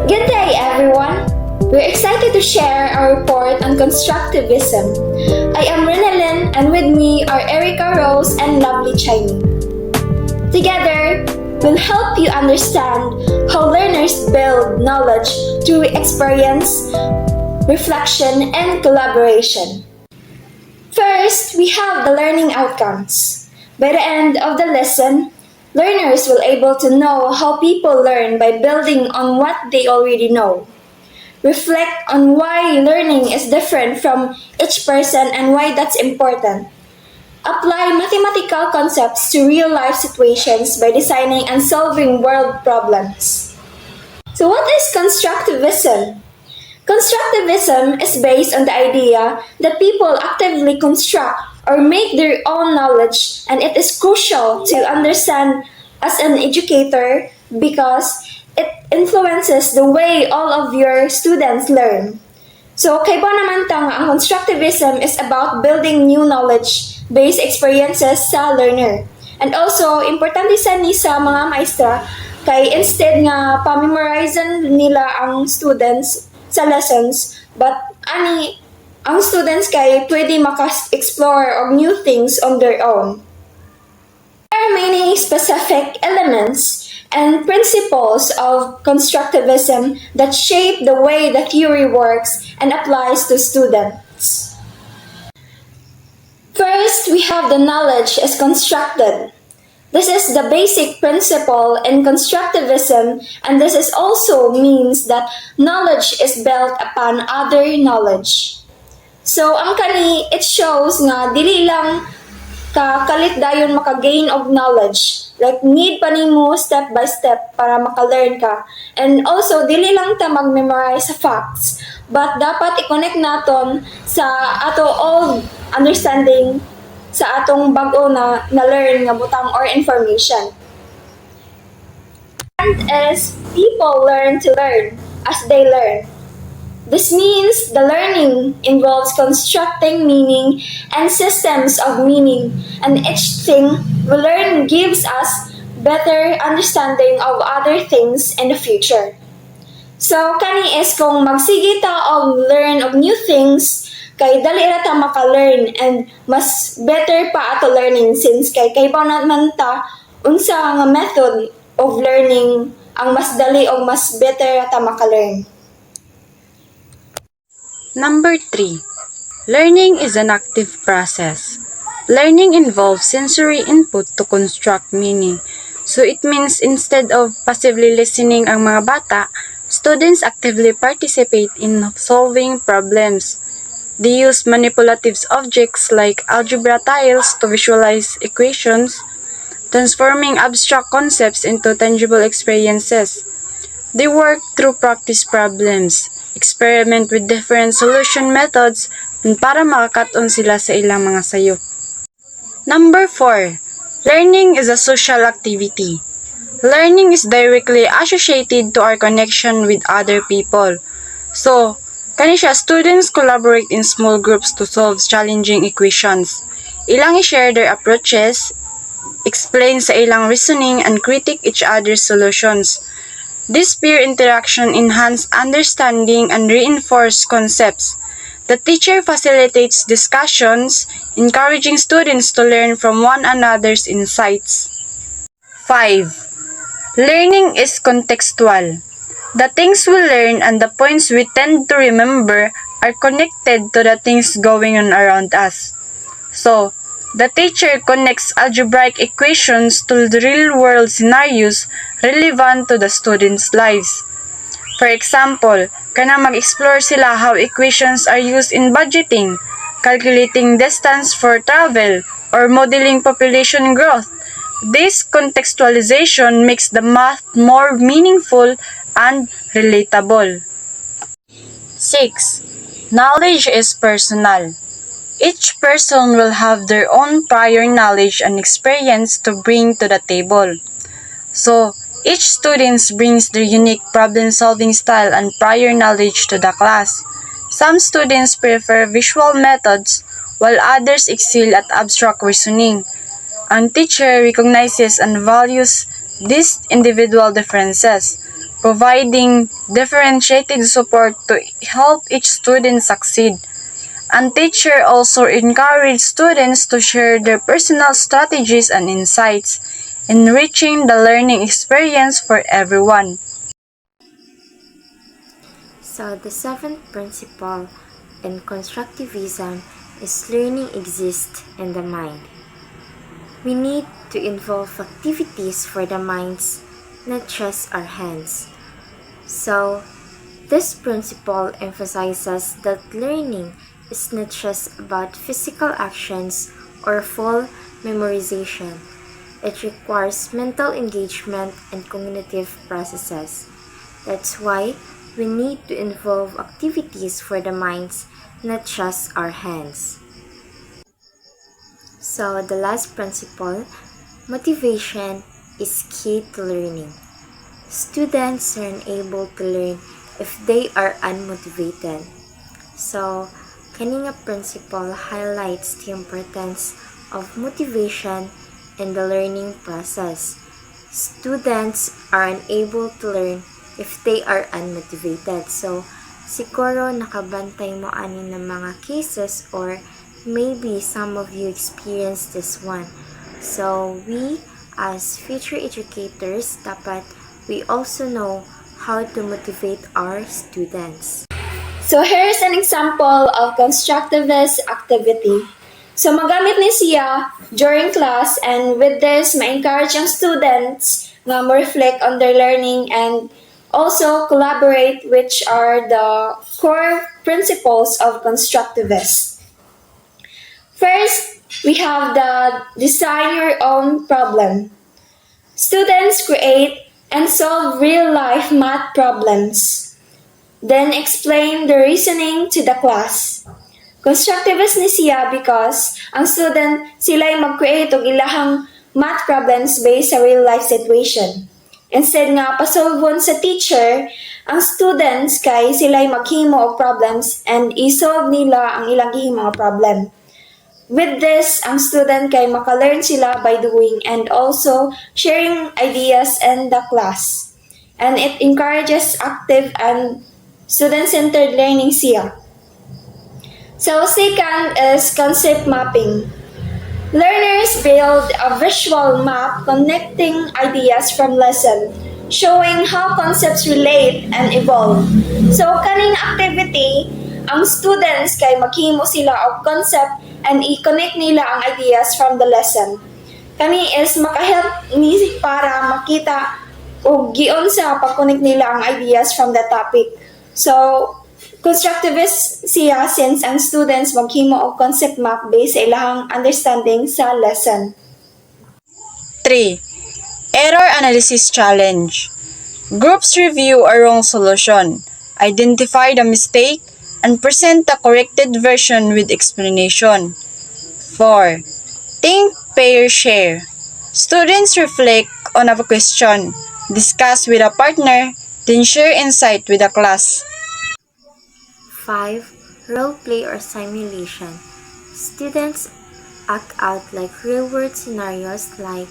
Good day, everyone! We're excited to share our report on constructivism. I am Renalyn, and with me are Erica Rose and Lovely Chinese. Together, we'll help you understand how learners build knowledge through experience, reflection, and collaboration. First, we have the learning outcomes. By the end of the lesson, learners will be able to know how people learn by building on what they already know. Reflect on why learning is different from each person and why that's important. Apply mathematical concepts to real-life situations by designing and solving world problems. So what is constructivism? Constructivism is based on the idea that people actively construct or make their own knowledge, and it is crucial to understand as an educator because it influences the way all of your students learn. So, kay ba naman ta nga ang constructivism is about building new knowledge-based experiences sa learner. And also, importante sa ni sa mga maestra kay instead nga pa-memorizan nila ang students sa lessons, but ang students kay pwede maka-explore of new things on their own. There are many specific elements and principles of constructivism that shape the way the theory works and applies to students. First, we have the knowledge is constructed. This is the basic principle in constructivism, and this is also means that knowledge is built upon other knowledge. So, ang kani, it shows nga dili lang kalit dayon maka-gain of knowledge. Like, need pa nimo step by step para maka-learn ka. And also, dili lang ta mag-memorize sa facts, but dapat i-connect naton sa ato old understanding sa atong bago na learn nga butang or information. And is people learn to learn as they learn. This means the learning involves constructing meaning and systems of meaning, and each thing we learn gives us better understanding of other things in the future. So, kani is kung magsige ta og learn of new things, kay dali ra ta maka-learn and mas better pa ato learning since kay ba naman ta unsa nga method of learning ang mas dali o mas better ra ta maka-learn. Number 3. Learning is an active process. Learning involves sensory input to construct meaning. So it means instead of passively listening ang mga bata, students actively participate in solving problems. They use manipulative objects like algebra tiles to visualize equations, transforming abstract concepts into tangible experiences. They work through practice problems, experiment with different solution methods, and para makakat-on sila sa ilang mga sayo. Number 4. Learning is a social activity. Learning is directly associated to our connection with other people. So, kani siya, students collaborate in small groups to solve challenging equations. Ilang i-share their approaches, explain sa ilang reasoning, and critique each other's solutions. This peer interaction enhances understanding and reinforces concepts. The teacher facilitates discussions, encouraging students to learn from one another's insights. 5. Learning is contextual. The things we learn and the points we tend to remember are connected to the things going on around us. So, the teacher connects algebraic equations to the real-world scenarios relevant to the students' lives. For example, kana mag-explore sila how equations are used in budgeting, calculating distance for travel, or modeling population growth. This contextualization makes the math more meaningful and relatable. 6. Knowledge is personal. Each person will have their own prior knowledge and experience to bring to the table. So, each student brings their unique problem-solving style and prior knowledge to the class. Some students prefer visual methods, while others excel at abstract reasoning. Ang teacher recognizes and values these individual differences, providing differentiated support to help each student succeed. And teacher also encourage students to share their personal strategies and insights, enriching the learning experience for everyone. So the seventh principle in constructivism is learning exists in the mind. We need to involve activities for the minds, not just our hands. So this principle emphasizes that learning is not just about physical actions or full memorization. It requires mental engagement and cognitive processes. That's why we need to involve activities for the minds, not just our hands. So the last principle, motivation is key to learning. Students are unable to learn if they are unmotivated. So, kaninga principle highlights the importance of motivation in the learning process. Students are unable to learn if they are unmotivated. So, siguro nakabantay mo anin ng mga cases or maybe some of you experienced this one. So, we as future educators, dapat we also know how to motivate our students. So here's an example of constructivist activity. So magamit ni siya during class, and with this, ma-encourage ang students na ma-reflect on their learning and also collaborate, which are the core principles of constructivism. First, we have the design your own problem. Students create and solve real-life math problems. Then explain the reasoning to the class. Constructivist ni siya because ang student sila'y mag-create og ilahang math problems based sa real-life situation. Instead nga pasolvon sa teacher, ang students kay sila'y maghimo og problems and isolve nila ang ilang gihimong problem. With this, ang student kay makalearn sila by doing and also sharing ideas in the class. And it encourages active and student-centered learning siya. So second is concept mapping. Learners build a visual map connecting ideas from lesson, showing how concepts relate and evolve. So kaning activity, ang students kay maghimo sila og concept and i-connect nila ang ideas from the lesson. Kani is makahelp ni para makita o gion sa pag-connect nila ang ideas from the topic. So, constructivist siya since ang students maghimo og concept map based sa ilahang understanding sa lesson. 3. Error Analysis Challenge. Groups review a wrong solution, identify the mistake, and present the corrected version with explanation. 4. Think, pair, share. Students reflect on a question, discuss with a partner, then share insight with the class. 5. Role play or simulation. Students act out like real-world scenarios like,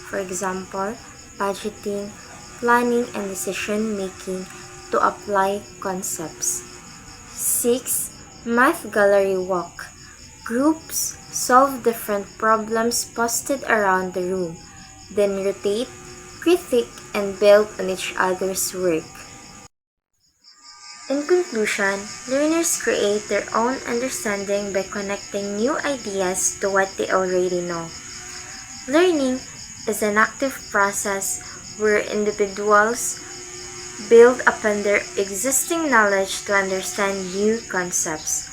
for example, budgeting, planning, and decision-making to apply concepts. 6. Math gallery walk. Groups solve different problems posted around the room, then rotate, critique, and build on each other's work. In conclusion, learners create their own understanding by connecting new ideas to what they already know. Learning is an active process where individuals build upon their existing knowledge to understand new concepts.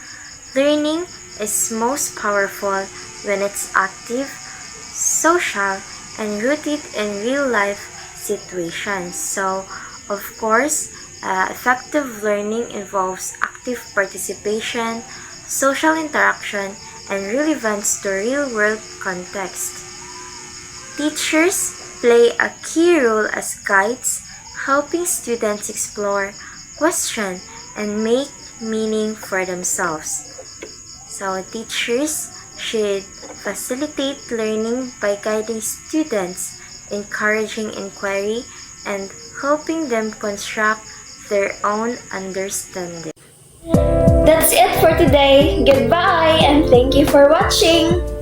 Learning is most powerful when it's active, social, and rooted in real-life situations. So, of course, effective learning involves active participation, social interaction, and relevance to real-world context. Teachers play a key role as guides, helping students explore, question, and make meaning for themselves. So, teachers should facilitate learning by guiding students, encouraging inquiry, and helping them construct their own understanding. That's it for today. Goodbye and thank you for watching.